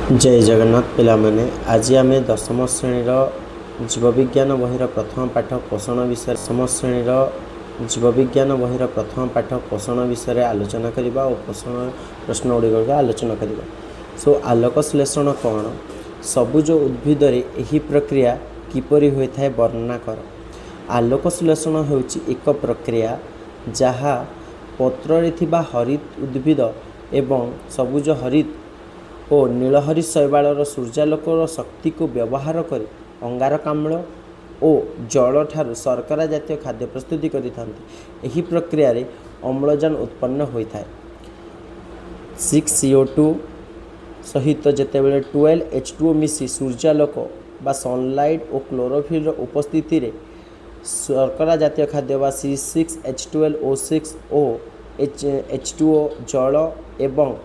जय जगन्नाथ पिलामाने आज आम दशम श्रेणीर जीवविज्ञान बहिर प्रथम पाठ पोषण विषय दशम श्रेणीर जीवविज्ञान बहिर प्रथम पाठ पोषण विषय आलोचना करवा और पोषण प्रश्न गुड़िक आलोचना करवा। सो आलोक श्लेषण कौन, सबुज उद्भिद यही प्रक्रिया किपरि होता है वर्णना कर। आलोक श्लेषण होउछि एक प्रक्रिया जहाँ पत्र थिबा हरित उद्भिद एवं सबुज हरित और नीलहरित शैवालर सूर्यालोकर शक्ति को व्यवहार कर अंगारकाम्ल और जल ठारू शर्करा जातीय खाद्य प्रस्तुति करिथांती। एही प्रक्रिया रे अम्लजान उत्पन्न होता है। 6CO2 सहित जितेबाला 12H2O मिसी सूर्यालोक बा सनलाइट और क्लोरोफिल उपस्थिति रे शर्करा जातीय खाद्य बा C6H12O6 और H2O जल एवं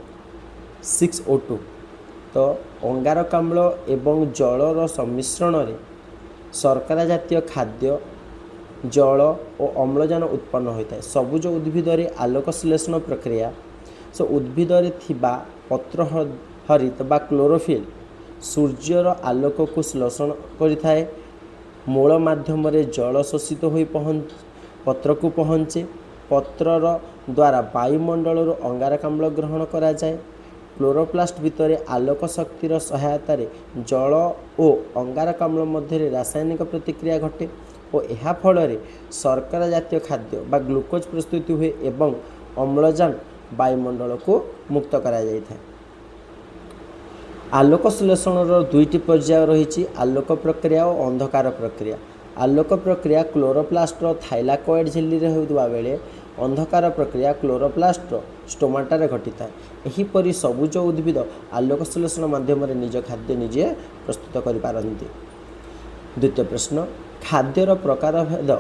6O2 तो अंगारकाम्ल एवं जलर सम्मिश्रण रे शर्करा जातीय खाद्य जल और अम्लजान उत्पन्न होता है। सबुज उद्भिद रे आलोक श्लेषण प्रक्रिया सो उद्भिद रे थिबा पत्र हरित बा क्लोरोफिल सूर्यर आलोक को श्लेषण करिथाए। मूल माध्यम रे जल शोषित होई पत्र को पहुँचे। पत्रर द्वारा वायुमंडल अंगारकाम्ल ग्रहण करा जाए। क्लोरोप्लास्ट भितर आलोक शक्तिर सहायता जल और अंगारकाम्ल मध्य रासायनिक प्रतिक्रिया घटे और यह फल शर्करा जातीय खाद्य बा ग्लूकोज प्रस्तुत हुए एवं अम्लजान वायुमंडल को मुक्त करा जायଥାଏ। आलोक श्लेषणर दुईटी पर्याय रही, आलोक प्रक्रिया और अंधकार प्रक्रिया। आलोक प्रक्रिया क्लोरोप्लास्टर थाइलाकोइड झिल्ली रे होउतबा बेले अंधकार प्रक्रिया क्लोरोप्लास्ट स्टोमाटा रे घटी था। एहीपरि सबुज उद्भिद आलोक श्लेषण माध्यम निज खाद्य निजे प्रस्तुत कर पारती। द्वितीय प्रश्न, खाद्यर प्रकार भेद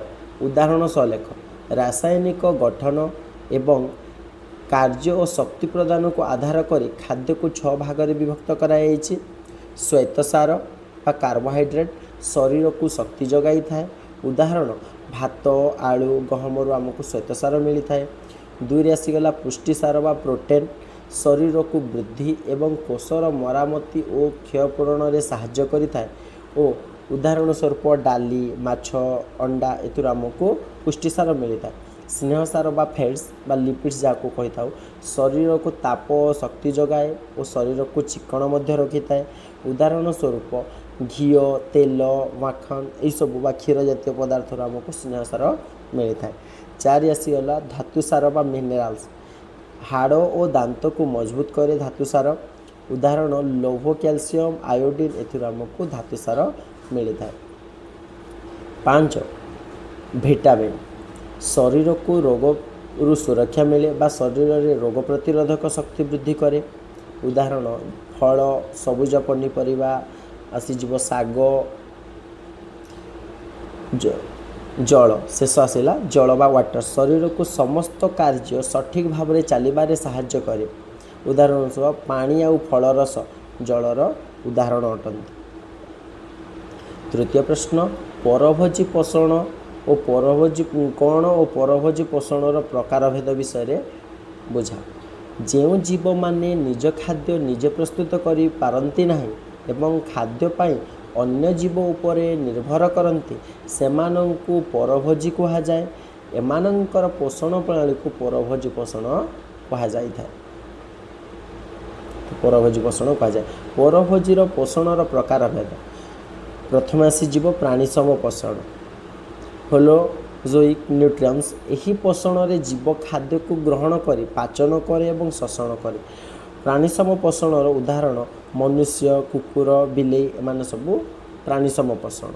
उदाहरण सह लेख। रासायनिक गठन एवं कार्य और शक्ति प्रदान को आधार कर खाद्य को 6 भाग में विभक्त कराई। श्वेतसार बा कार्बोहाइड्रेट शरीर को शक्ति जगाई थाए। उदाहरण भात आलू गहम आमको श्वेतसार मिलता है। 2 आसीगला पुष्टिसार बा प्रोटीन शरीर को वृद्धि एवं कोषर मरामती और क्षयपूरण में साहाय्य करिथाए। और उदाहरण स्वरूप डाली माछ अंडा एथुर आमको पुष्टिसार मिलता है। स्नेहसार बा फैट्स बा लिपिड्स जाको कही था शरीर को ताप शक्ति जगाए और शरीर को चिकन मध्य रखी था। उदाहरण स्वरूप घी तेल माखन यू बा क्षीर जातीय पदार्थ आमको स्नेहसार मिलता है। 4 आसीगला धातुसार बा मिनेराल्स हाड़ और दांत को मजबूत करे धातुसार। उदाहरण लौह कैल्शियम आयोडीन एथुर आमको धातुसार मिलता है। 5 विटामिन शरीर को रोग सुरक्षा मिले बा शरीर में रोग प्रतिरोधक शक्ति वृद्धि करे। उदाहरण फल सबुज पनीपरिया आसीज शाग जल शेष आसला जल बा वाटर शरीर को समस्त कार्य सठिक भाव में चलबारे साहाय्य करे। उदाहरण स्वरूप पानी आउ फल रस जलर उदाहरण अटंती। तृतीय प्रश्न, परभोजी पोषण और परभोजी कौन और परभोजी पोषणर प्रकार भेद विषय बुझा। जो जीव माने निज खाद्य निजे प्रस्तुत करि पारंती नाही एवं खाद्य पाई अन्य जीव उपरे निर्भर करती सेमानंकु परभोजी कहा जाए। एमानंकर पोषण प्रणाली को परभोजी पोषण कहा जाए। परभोजी पोषण कहा जाए। परभोजीर पोषणर प्रकार भेद। प्रथम आसीज प्राणीसम पोषण होलोजोइक न्यूट्रिएंट्स। यही पोषण रे जीव खाद्य को ग्रहण कर पाचन करे एवं शोषण करे। प्राणीसम पोषणर उदाहरण मनुष्य कुकुर बिलेई एमाने सबू प्राणीसम पोषण।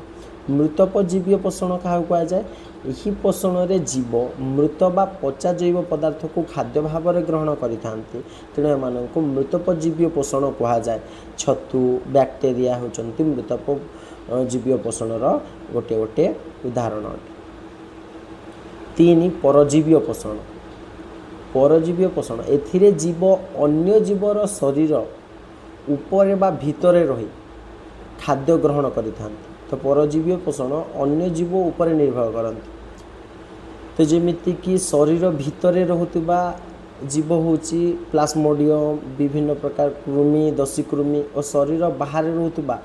मृतोपजीवी पोषण क्या कहा जाए। यही पोषण रे जीव मृत बा पचा जैव पदार्थ को खाद्य भाव में ग्रहण करिथांती तेणु एमानंकु मृतोपजीवी पोषण कहा जाए। छतु बैक्टेरिया होचंती मृतोपजीवी पोषणर गोटे गोटे उदाहरण अटे। 3 परजीवी पोषण। परजीवी पोषण एथिरे जीव अन्य जीवर शरीर ऊपर बा भितरे रही खाद्य ग्रहण करिथांती। तो परजीवी पोषण अन्य जीव ऊपर निर्भर करती। तो जमीती कि शरीर भितरे रहुतिबा जीव होची प्लाज्मोडियम विभिन्न प्रकार कृमि दशी कृमि और शरीर बाहर रोकवा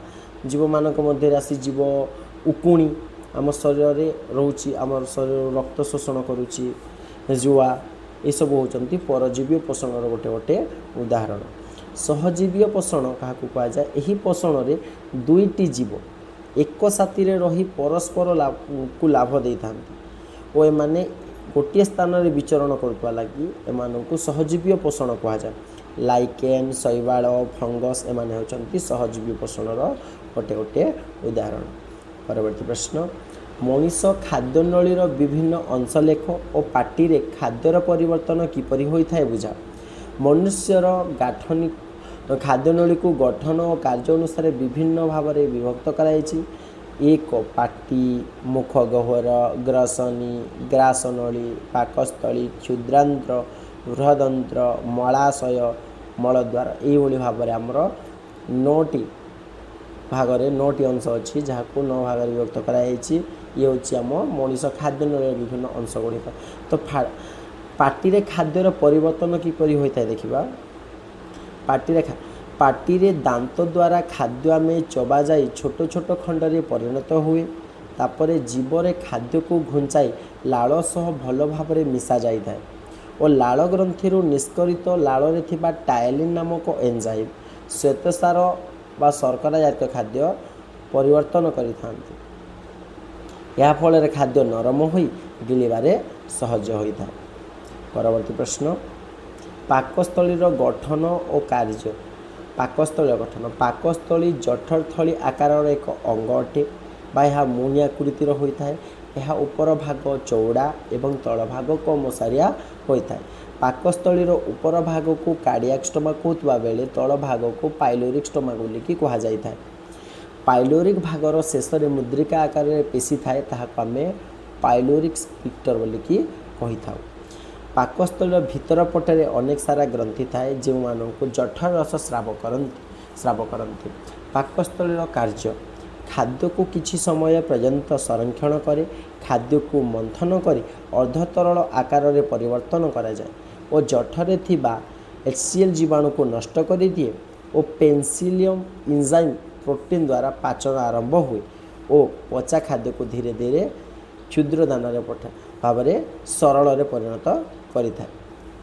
जीव मानक मध्य आसी जीव उकुणी आम शरीर में रोची आम शरीर रक्त शोषण करुच्ची जुआ ये सब होती परजीवी पोषण गोटे गोटे उदाहरण। सहजीवी पोषण क्या कहुए यही पोषण में दुईटी जीव एक साथी रही परस्पर को लाभ दे था और एमाने गोटे स्थान में विचरण करुवा लगी एमानकु सहजीवी पोषण कहुए। लाइकेन शैवाल फंगस एमाने होचंती सहजीवी पोषण गोटे गोटे उदाहरण। परवर्ती प्रश्न मनीष खाद्य नली विभिन्न अंश लेख और पार्टी रे खाद्यर परिवर्तन किपरि होता है बुझा। मनुष्यर गाठनिक खाद्य नली को गठन और कार्य अनुसार विभिन्न भाव में विभक्त कराई। एक पाटी मुख गह्वर ग्रसनी ग्रासनली पाकस्थली क्षुद्रांत्र बृहदंत्र मलाशय मलद्वार ये भाव में आमर 9टी भाग में 9टी अंश अच्छी जहाँ को 9 भाग में विभक्त कराई। ये हूँ आम मनीष खाद्य नली विभिन्न अंश गुड़िक। तो पार्टी खाद्यर परिवर्तन किपरि होता है देखा। पार्टी रे दांत द्वारा खाद्य आम चबा जाई छोट छोट खंड में परिणत हुए तापर जीवरे खाद्य को घुंचाई लाल सह भल भाव में मिसा जाए और लाल ग्रंथि निष्करित लाल रे थिबा टायलिन नामक एंजाइम श्वेतसार बा शर्करा जातीय खाद्य परिवर्तन करिथांती। या फल खाद्य नरम हो गिलिबारे सहज होता है। परवर्ती प्रश्न पाकस्थली गठन और कार्य। पाकस्थली गठन पाकस्थली जठर थली आकार एक अंग अटे बा मुनियाकृतिर होता है। यह उपर भाग चौड़ा एवं तल भाग कम ओसारिया होता है। पाकस्थली उपर भाग को कार्डियाक स्टोमाक होता बेले तल भाग को पाइलोरिक स्टोमाक बोलिकी कहा जाता है। पाइलोरिक भागर शेष में मुद्रिका आकार में पेशी थाए ताहाको आमे पाइलोरिक स्पिक्टर बोलिकी कही था। पाकस्थल भीतर पटे अनेक सारा ग्रंथि थाए जो मानक जठर रस स्राव करती। पाकस्थल कार्य खाद्य को किछि समय पर्यंत संरक्षण करे खाद्य को मंथन कर अर्धतरल आकार में परिवर्तन करा जाए और जठरे थिबा HCl जीवाणु को नष्ट कर दिए और पेनिसिलियम एंजाइम प्रोटीन द्वारा पाचन आरंभ हुए और पचा खाद्य को धीरे धीरे क्षुद्र दान भाव में सरल में परिणत करिଥାଏ।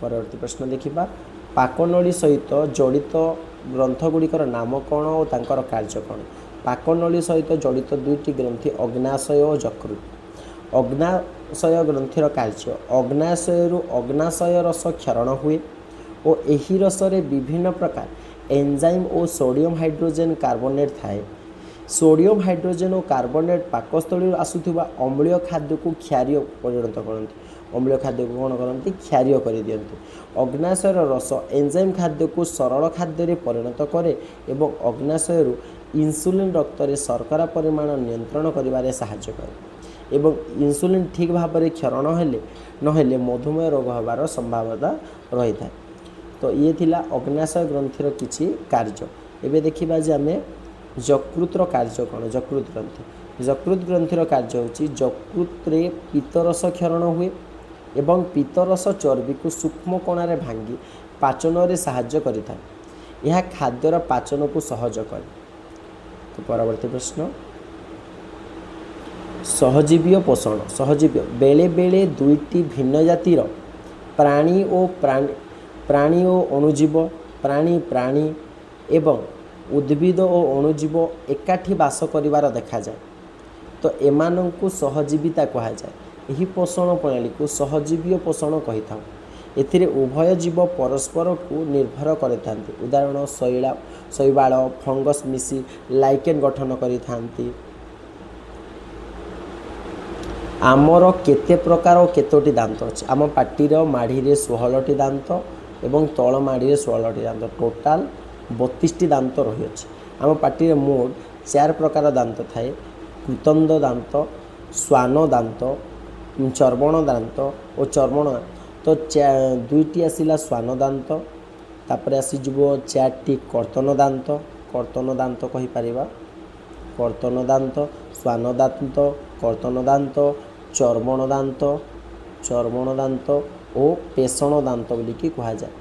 परवर्ती प्रश्न देखिबा पाकनली सहित जड़ित ग्रंथगुड़िकर नाम कौन और तांकर कार्य कौन। पाकनली सहित जड़ित दुईटी ग्रंथि अग्नाशय और यकृत। अग्नाशय ग्रंथिर कार्य अग्नाशयरु अग्नाशय रस क्षरण हुए और यही रस विभिन्न प्रकार एंजाइम और सोडियम हाइड्रोजेन कार्बोनेट थाए। सोडियम हाइड्रोजेन और कार्बोनेट पाकस्थली आसुथिबा अम्लीय खाद्य को क्षारीय परिणत करते। अम्लीय खाद्य को कौन करती क्षारीय कर दियंती। अग्नाशयर रस एंजाइम खाद्य को सरल खाद्य रे परिणत करे एवं अग्नाशयरु इंसुलिन रक्त रे शर्करा परिमाण नियंत्रण करिबारे सहायता करे एवं इंसुलिन ठीक भाव में क्षरण हेले नहेले मधुमेह रोग होबार संभावना रही था। तो ये थिला अग्नाशय ग्रंथिर किछि कार्य। एबे देखिबा जे आमे यकृतर कार्य कौन। यकृत ग्रंथिर कार्य होछि यकृत रे पीतरस क्षरण हुए एवं पीतरस चर्बी को सूक्ष्म कणारे भांगी पाचन रे सहायता करिଥାଏ। यह खाद्यर पाचन को सहज करे। तो परवर्ती प्रश्न सहजीवी पोषण। सहजीवी बेले बेले दुईटी भिन्न जातिर प्राणी और अणुजीव प्राणी एवं उद्भिद और अणुजीव एकाठी बास करिवार देखा जाए। तो एमानंकु सहजीविता कहा जाए। यही पोषण प्रणाली को सहजीवी पोषण कही था। एथिरे उभय जीव परस्पर को निर्भर करथांती। उदाहरण शैवाल फंगस मिसी लाइकेन गठन करिथांती। आमर केते प्रकार और केतोटी दांत अच्छे। आम पाटीर माढ़ी 16टी दांत एवं तल माढ़ी 16टी दांत टोटाल 32टी दांत रही अछि। आम पाटी मोट 4 प्रकार दांत थाए। कृतंद दांत श्वान दांत चर्वण दांत और चर्वण दांत। तो 2टी आसिला श्वान दांत तापर आसीजिव 4टी कर्तन दांत कहि परिबा। कर्तन दांत श्वान दांत कर्तन दांत चर्वण दांत ଓ ପେଷଣ ଦାନ୍ତ ବୋଲିକି କୁହାଯାଏ।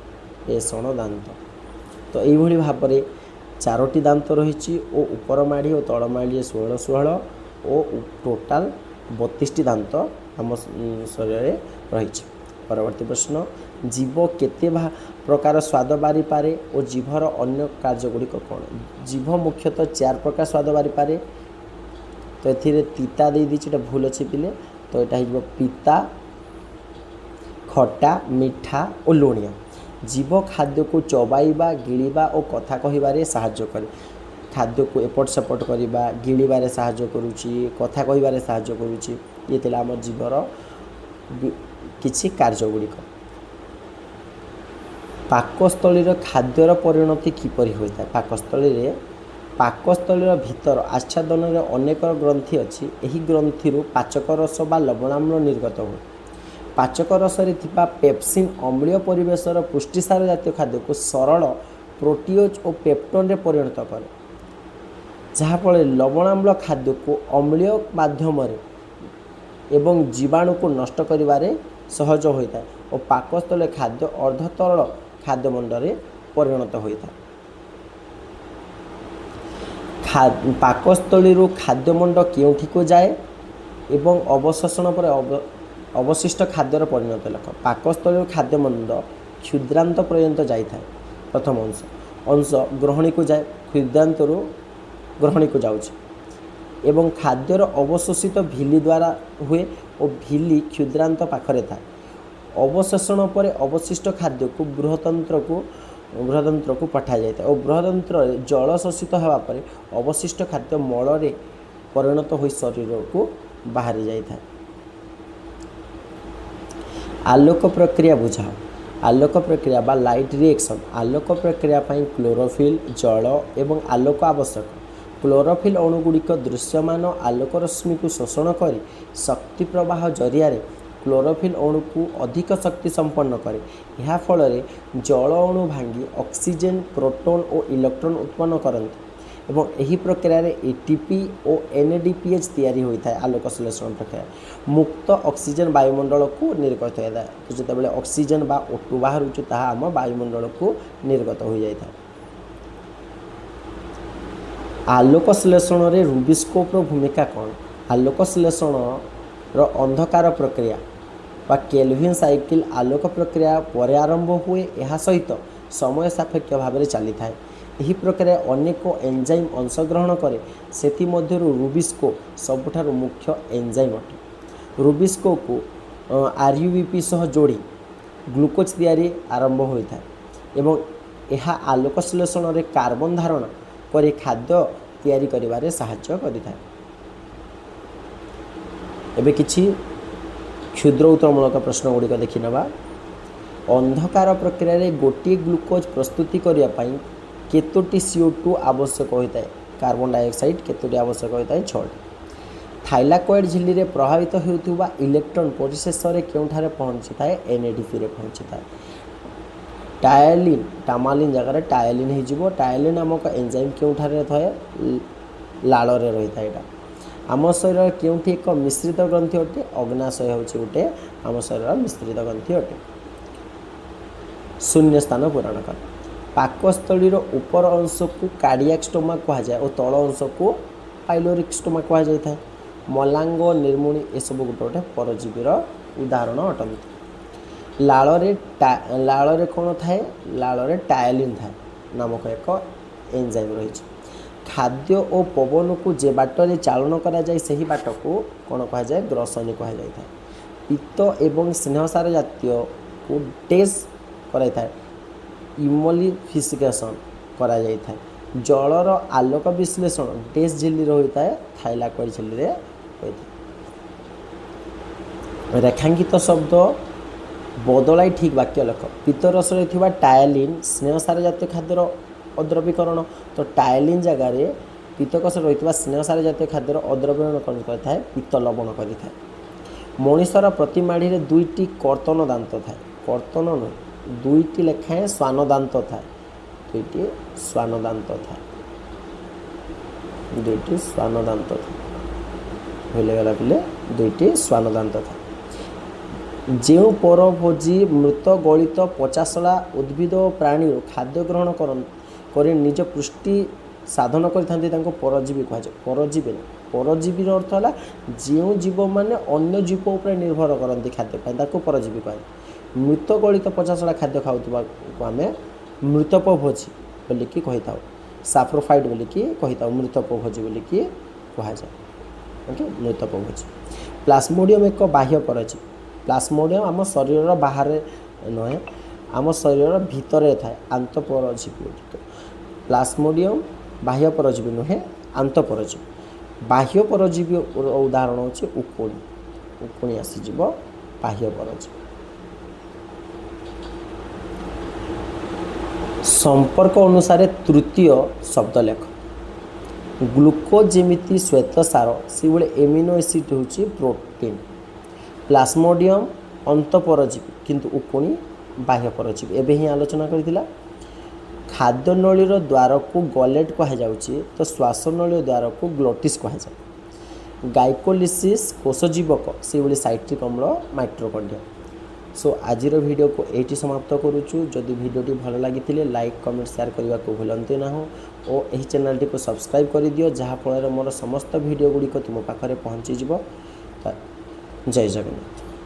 ପେଷଣ ଦାନ୍ତ। ତ ଏଇଭଳି ଭାବରେ 4ଟି ଦାନ୍ତ ରହିଛି ଓ ଉପର ମାଢ଼ି ଓ ତଳ ମାଢ଼ିରେ 16 ଓ ଟୋଟାଲ 32ଟି ଦାନ୍ତ ଆମ ଶରୀରରେ ରହିଛି। ପରବର୍ତ୍ତୀ ପ୍ରଶ୍ନ, ଜୀବ କେତେ ପ୍ରକାର ସ୍ୱାଦ ବାରିପାରେ ଓ ଜିଭର ଅନ୍ୟ କାର୍ଯ୍ୟଗୁଡ଼ିକ କ'ଣ? ଜିଭ ମୁଖ୍ୟତଃ 4 ପ୍ରକାର ସ୍ୱାଦ ବାରିପାରେ। ତ ଏଥିରେ ତିତା ଦେଇଦେଇଛି, ଏଇଟା ଭୁଲ ଅଛି ପିଲେ। ତ ଏଇଟା ହେଇଯିବ ପିତା, ଖଟା, ମିଠା ଓ ଲୁଣିଆ। ଜୀବ ଖାଦ୍ୟକୁ ଚୋବାଇବା, ଗିଳିବା ଓ କଥା କହିବାରେ ସାହାଯ୍ୟ କରେ। ଖାଦ୍ୟକୁ ଏପଟ ସେପଟ କରିବା, ଗିଳିବାରେ ସାହାଯ୍ୟ କରୁଛି, କଥା କହିବାରେ ସାହାଯ୍ୟ କରୁଛି। ଇଏ ଥିଲା ଆମ ଜୀବର କିଛି କାର୍ଯ୍ୟଗୁଡ଼ିକ। ପାକସ୍ଥଳୀର ଖାଦ୍ୟର ପରିଣତି କିପରି ହୋଇଥାଏ? ପାକସ୍ଥଳୀର ଭିତର ଆଚ୍ଛାଦନରେ ଅନେକ ଗ୍ରନ୍ଥି ଅଛି। ଏହି ଗ୍ରନ୍ଥିରୁ ପାଚକ ରସ ବା ଲବଣାମ୍ଳ ନିର୍ଗତ ହୁଏ। ପାଚକ ରସରେ ଥିବା ପେପ୍ସିନ୍ ଅମ୍ଳୀୟ ପରିବେଶର ପୁଷ୍ଟିସାର ଜାତୀୟ ଖାଦ୍ୟକୁ ସରଳ ପ୍ରୋଟିଓଜ ଓ ପେପ୍ଟୋନରେ ପରିଣତ କରେ, ଯାହାଫଳରେ ଲବଣାମ୍ଳ ଖାଦ୍ୟକୁ ଅମ୍ଳୀୟ ମାଧ୍ୟମରେ ଏବଂ ଜୀବାଣୁକୁ ନଷ୍ଟ କରିବାରେ ସହଜ ହୋଇଥାଏ ଓ ପାକସ୍ଥଳୀରେ ଖାଦ୍ୟ ଅର୍ଦ୍ଧତରଳ ଖାଦ୍ୟମଣ୍ଡରେ ପରିଣତ ହୋଇଥାଏ। ପାକସ୍ଥଳୀରୁ ଖାଦ୍ୟମଣ୍ଡ କେଉଁଠିକୁ ଯାଏ ଏବଂ ଅବଶୋଷଣ ପରେ ଅବଶିଷ୍ଟ ଖାଦ୍ୟର ପରିଣତି ଲେଖ। ପାକସ୍ଥଳୀରୁ ଖାଦ୍ୟମଣ୍ଡ କ୍ଷୁଦ୍ରାନ୍ତ ପର୍ଯ୍ୟନ୍ତ ଯାଇଥାଏ। ପ୍ରଥମ ଅଂଶ ଗ୍ରହଣୀକୁ ଯାଏ, କ୍ଷୁଦ୍ରାନ୍ତରୁ ଗ୍ରହଣୀକୁ ଯାଉଛି ଏବଂ ଖାଦ୍ୟର ଅବଶୋଷିତ ଭିଲି ଦ୍ୱାରା ହୁଏ ଓ ଭିଲି କ୍ଷୁଦ୍ରାନ୍ତ ପାଖରେ ଥାଏ। ଅବଶୋଷଣ ପରେ ଅବଶିଷ୍ଟ ଖାଦ୍ୟକୁ ବୃହଦନ୍ତ୍ରକୁ ପଠାଯାଇଥାଏ ଓ ବୃହଦନ୍ତ୍ରରେ ଜଳ ଶୋଷିତ ହେବା ପରେ ଅବଶିଷ୍ଟ ଖାଦ୍ୟ ମଳରେ ପରିଣତ ହୋଇ ଶରୀରକୁ ବାହାରି ଯାଇଥାଏ। ଆଲୋକ ପ୍ରକ୍ରିୟା ବୁଝାଅ। ଆଲୋକ ପ୍ରକ୍ରିୟା ବା ଲାଇଟ୍ ରିଏକ୍ସନ୍। ଆଲୋକ ପ୍ରକ୍ରିୟା ପାଇଁ କ୍ଲୋରୋଫିଲ୍, ଜଳ ଏବଂ ଆଲୋକ ଆବଶ୍ୟକ। କ୍ଲୋରୋଫିଲ୍ ଅଣୁଗୁଡ଼ିକ ଦୃଶ୍ୟମାନ ଆଲୋକ ରଶ୍ମିକୁ ଶୋଷଣ କରି ଶକ୍ତି ପ୍ରବାହ ଜରିଆରେ କ୍ଲୋରୋଫିଲ୍ ଅଣୁକୁ ଅଧିକ ଶକ୍ତି ସମ୍ପନ୍ନ କରେ। ଏହା ଫଳରେ ଜଳ ଅଣୁ ଭାଙ୍ଗି ଅକ୍ସିଜେନ୍, ପ୍ରୋଟନ୍ ଓ ଇଲେକ୍ଟ୍ରନ୍ ଉତ୍ପନ୍ନ କରନ୍ତି ଏବଂ ଏହି ପ୍ରକ୍ରିୟାରେ ଏଟିପି ଓ ଏନ୍ଏଡିପିଏଚ୍ ତିଆରି ହୋଇଥାଏ। ଆଲୋକ ସଂଶ୍ଳେଷଣ ପ୍ରକ୍ରିୟା ମୁକ୍ତ ଅକ୍ସିଜେନ୍ ବାୟୁମଣ୍ଡଳକୁ ନିର୍ଗତ ହୋଇଥାଏ। ଯେତେବେଳେ ଅକ୍ସିଜେନ୍ ବା O2 ବାହାରୁଛି ତାହା ଆମ ବାୟୁମଣ୍ଡଳକୁ ନିର୍ଗତ ହୋଇଯାଇଥାଏ। ଆଲୋକ ଶ୍ଳେଷଣରେ ରୁବିସ୍କୋପର ଭୂମିକା କ'ଣ? ଆଲୋକ ଶ୍ଳେଷଣର ଅନ୍ଧକାର ପ୍ରକ୍ରିୟା ବା କେଲଭିନ୍ ସାଇକେଲ ଆଲୋକ ପ୍ରକ୍ରିୟା ପରେ ଆରମ୍ଭ ହୁଏ। ଏହା ସହିତ ସମୟ ସାପେକ୍ଷ ଭାବରେ ଚାଲିଥାଏ। ଏହି ପ୍ରକ୍ରିୟାରେ ଅନେକ ଏନ୍ଜାଇମ୍ ଅଂଶଗ୍ରହଣ କରେ, ସେଥିମଧ୍ୟରୁ ରୁବିସ୍କୋ ସବୁଠାରୁ ମୁଖ୍ୟ ଏନ୍ଜାଇମ୍ ଅଟେ। ରୁବିସ୍କୋକୁ RUBP ସହ ଯୋଡ଼ି ଗ୍ଲୁକୋଜ୍ ତିଆରି ଆରମ୍ଭ ହୋଇଥାଏ ଏବଂ ଏହା ଆଲୋକ ଶ୍ଳେଷଣରେ କାର୍ବନ ଧାରଣ କରି ଖାଦ୍ୟ ତିଆରି କରିବାରେ ସାହାଯ୍ୟ କରିଥାଏ। ଏବେ କିଛି କ୍ଷୁଦ୍ର ଉତ୍ତରମୂଳକ ପ୍ରଶ୍ନ ଗୁଡ଼ିକ ଦେଖିନେବା। ଅନ୍ଧକାର ପ୍ରକ୍ରିୟାରେ ଗୋଟିଏ ଗ୍ଲୁକୋଜ୍ ପ୍ରସ୍ତୁତି କରିବା ପାଇଁ କେତୋଟି CO2 ଆବଶ୍ୟକ ହୋଇଥାଏ? କାର୍ବନ ଡାଇଅକ୍ସାଇଡ଼ କେତୋଟି ଆବଶ୍ୟକ ହୋଇଥାଏ? 6ଟି। ଥାଇଲାକଏଡ଼୍ ଝିଲ୍ଲିରେ ପ୍ରଭାବିତ ହେଉଥିବା ଇଲେକ୍ଟ୍ରନ୍ ପରିଶେଷରେ କେଉଁଠାରେ ପହଞ୍ଚିଥାଏ? NADPରେ ପହଞ୍ଚିଥାଏ। ଟାମାଲିନ୍ ଜାଗାରେ ଟାୟାଲିନ୍ ହେଇଯିବ। ଟାୟାଲିନ୍ ନାମକ ଏନ୍ଜାଇମ୍ କେଉଁଠାରେ ଥାଏ? ଲାଳରେ ରହିଥାଏ। ଏଇଟା ଆମ ଶରୀରର କେଉଁଠି ଏକ ମିଶ୍ରିତ ଗ୍ରନ୍ଥି ଅଟେ? ଅଗ୍ନାଶୟ ହେଉଛି ଗୋଟେ ଆମ ଶରୀରର ମିଶ୍ରିତ ଗ୍ରନ୍ଥି ଅଟେ। ଶୂନ୍ୟ ସ୍ଥାନ ପୂରଣ କର। ପାକସ୍ଥଳୀର ଉପର ଅଂଶକୁ କାର୍ଡ଼ିଆକ୍ ଷ୍ଟୋମା କୁହାଯାଏ ଓ ତଳ ଅଂଶକୁ ପାଇଲୋରିକ୍ ଷ୍ଟୋମା କୁହାଯାଇଥାଏ। ମଲାଙ୍ଗ, ନିର୍ମୁଣୀ ଏସବୁ ଗୋଟେ ପରଜୀବୀର ଉଦାହରଣ ଅଟନ୍ତି। ଲାଳରେ କ'ଣ ଥାଏ? ଲାଳରେ ଟାୟାଲିନ୍ ଥାଏ ନାମକ ଏକ ଏନ୍ଜାଇମ୍ ରହିଛି। ଖାଦ୍ୟ ଓ ପବନକୁ ଯେ ବାଟରେ ଚାଳନ କରାଯାଏ ସେହି ବାଟକୁ କ'ଣ କୁହାଯାଏ? ଗ୍ରସନୀ କୁହାଯାଇଥାଏ। ପିତ୍ତ ଏବଂ ସ୍ନେହସାର ଜାତୀୟକୁ ଡେସ୍ କରାଯାଇଥାଏ, ଇମୋଲିଫିକେସନ୍ କରାଯାଇଥାଏ। ଜଳର ଆଲୋକ ବିଶ୍ଳେଷଣ ଡେସ୍ ଝିଲ୍ଲିରେ ହୋଇଥାଏ? ଥାଇଲାକଏଡ଼୍ ଝିଲ୍ଲିରେ ହୋଇଥାଏ। ରେଖାଙ୍କିତ ଶବ୍ଦ ବଦଳାଇ ଠିକ୍ ବାକ୍ୟ ଲେଖ। ପିତ୍ତରସରେ ଥିବା ଟାୟାଲିନ୍ ସ୍ନେହସାର ଜାତୀୟ ଖାଦ୍ୟର ଅଦ୍ରବୀକରଣ। ତ ଟାୟାଲିନ୍ ଜାଗାରେ ପିତ୍ତକୋଷରେ ରହିଥିବା ସ୍ନେହସାର ଜାତୀୟ ଖାଦ୍ୟର ଅଦ୍ରବୀକରଣ କରିଥାଏ, ପିତ୍ତ ଲବଣ କରିଥାଏ। ମଣିଷର ପ୍ରତି ମାଢ଼ିରେ 2ଟି କର୍ତ୍ତନ ଦାନ୍ତ ଥାଏ। କର୍ତ୍ତନ ନୁହେଁ, 2ଟି ଲେଖାଏଁ ଶ୍ୱାନ ଦାନ୍ତ ଥାଏ। 2ଟି ଶ୍ୱାନ ଦାନ୍ତ ଥାଏ। 2ଟି ଶ୍ୱାନ ଦାନ୍ତ ଥାଏ। ଭୁଲିଗଲା ପିଲେ, 2ଟି ଶ୍ୱାନ ଦାନ୍ତ ଥାଏ। ଯେଉଁ ପରଭୋଜି ମୃତ ଗଳିତ ପଚାସଢ଼ା ଉଦ୍ଭିଦ ଓ ପ୍ରାଣୀରୁ ଖାଦ୍ୟ ଗ୍ରହଣ କରି ନିଜ ପୁଷ୍ଟି ସାଧନ କରିଥାନ୍ତି ତାଙ୍କୁ ପରଜୀବୀ କୁହାଯାଏ। ପରଜୀବୀ ପରଜୀବୀର ଅର୍ଥ ହେଲା ଯେଉଁ ଜୀବମାନେ ଅନ୍ୟ ଜୀବ ଉପରେ ନିର୍ଭର କରନ୍ତି ଖାଦ୍ୟ ପାଇଁ ତାକୁ ପରଜୀବୀ କୁହାଯାଏ। ମୃତ ଗଳିତ ପଚାସଢ଼ା ଖାଦ୍ୟ ଖାଉଥିବାକୁ ଆମେ ମୃତପଭୋଜୀ ବୋଲିକି କହିଥାଉ। ସାପ୍ରୋଫାଇଟ୍ ବୋଲିକି କହିଥାଉ, ମୃତପଭୋଜୀ ବୋଲିକି କୁହାଯାଏ। ଓକେ, ମୃତପଭୋଜୀ। ପ୍ଲାଜମୋଡ଼ିୟମ୍ ଏକ ବାହ୍ୟ ପରଜୀବୀ। ପ୍ଲାଜମୋଡ଼ିୟମ୍ ଆମ ଶରୀରର ବାହାରେ ନୁହେଁ, ଆମ ଶରୀରର ଭିତରେ ଥାଏ, ଆନ୍ତଃପରଜୀବୀ। ପ୍ଲାଜମୋଡ଼ିୟମ୍ ବାହ୍ୟ ପରଜୀବୀ ନୁହେଁ, ଆନ୍ତଃପରଜୀବୀ। ବାହ୍ୟ ପରଜୀବୀ ଉଦାହରଣ ହେଉଛି ଉକୁଣି। ଉକୁଣି ଆସିଯିବ ବାହ୍ୟ ପରଜୀବୀ। ସମ୍ପର୍କ ଅନୁସାରେ ତୃତୀୟ ଶବ୍ଦ ଲେଖ। ଗ୍ଲୁକୋଜ୍ ଯେମିତି ଶ୍ୱେତସାର ସେଭଳି ଏମିନୋ ଏସିଡ୍ ହେଉଛି ପ୍ରୋଟିନ୍। ପ୍ଲାଜମୋଡ଼ିୟମ୍ ଅନ୍ତଃପରଜୀବୀ କିନ୍ତୁ ଉକୁଣି ବାହ୍ୟ ପରଜୀବୀ। ଏବେ ହିଁ ଆଲୋଚନା କରିଥିଲା। ଖାଦ୍ୟନଳୀର ଦ୍ୱାରକୁ ଗଲେଟ୍ କୁହାଯାଉଛି ତ ଶ୍ୱାସନଳୀ ଦ୍ୱାରକୁ ଗ୍ଲୋଟିସ୍ କୁହାଯାଏ। ଗାଇକୋଲିସିସ୍ କୋଷଜୀବକ ସେଭଳି ସାଇଟ୍ରିକ୍ ଅମ୍ଳ ମାଇଟୋକଣ୍ଡ୍ରିଆ। ସୋ ଆଜିର ଭିଡ଼ିଓକୁ ଏଇଠି ସମାପ୍ତ କରୁଛୁ। ଯଦି ଭିଡ଼ିଓଟି ଭଲ ଲାଗିଥିଲେ ଲାଇକ୍ କମେଣ୍ଟ ସେୟାର କରିବାକୁ ଭୁଲନ୍ତୁ ନାହିଁ ଓ ଏହି ଚ୍ୟାନେଲଟିକୁ ସବସ୍କ୍ରାଇବ୍ କରିଦିଅ, ଯାହାଫଳରେ ମୋର ସମସ୍ତ ଭିଡ଼ିଓ ଗୁଡ଼ିକ ତୁମ ପାଖରେ ପହଞ୍ଚିଯିବ। ଜୟ ଜଗନ୍ନାଥ।